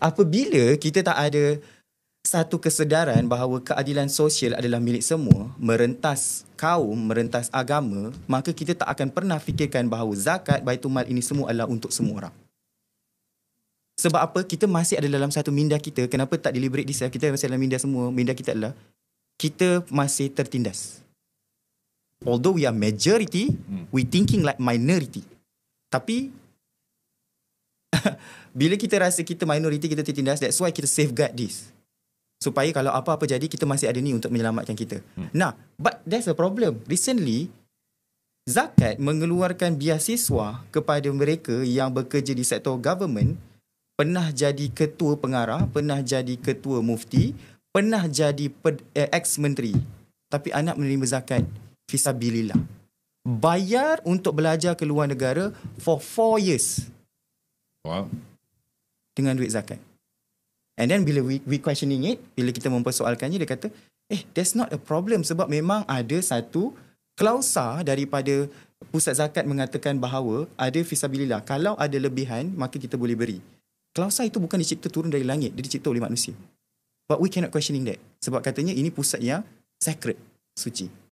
apabila kita tak ada satu kesedaran bahawa keadilan sosial adalah milik semua, merentas kaum, merentas agama, maka kita tak akan pernah fikirkan bahawa zakat, Baitumal ini semua adalah untuk semua orang. Sebab apa? Kita masih ada dalam satu minda kita. Kenapa tak deliberate this? Kita masih dalam minda semua. Minda kita adalah kita masih tertindas. Although we are majority, we thinking like minority. Tapi bila kita rasa kita minority, kita tertindas, that's why kita safeguard this. Supaya kalau apa-apa jadi, kita masih ada ni untuk menyelamatkan kita. Nah, but there's a problem. Recently, zakat mengeluarkan biasiswa kepada mereka yang bekerja di sektor government, pernah jadi ketua pengarah, pernah jadi ketua mufti, pernah jadi ex-menteri. Tapi anak menerima zakat fisabilillah. Bayar untuk belajar ke luar negara for 4 years. Wow. Dengan duit zakat. And then bila we questioning it, bila kita mempersoalkannya, dia kata, that's not a problem sebab memang ada satu klausa daripada pusat zakat mengatakan bahawa ada fisabilillah. Kalau ada lebihan, maka kita boleh beri. Klausa itu bukan dicipta turun dari langit, dia dicipta oleh manusia. But we cannot questioning that. Sebab katanya ini pusat yang sacred, suci.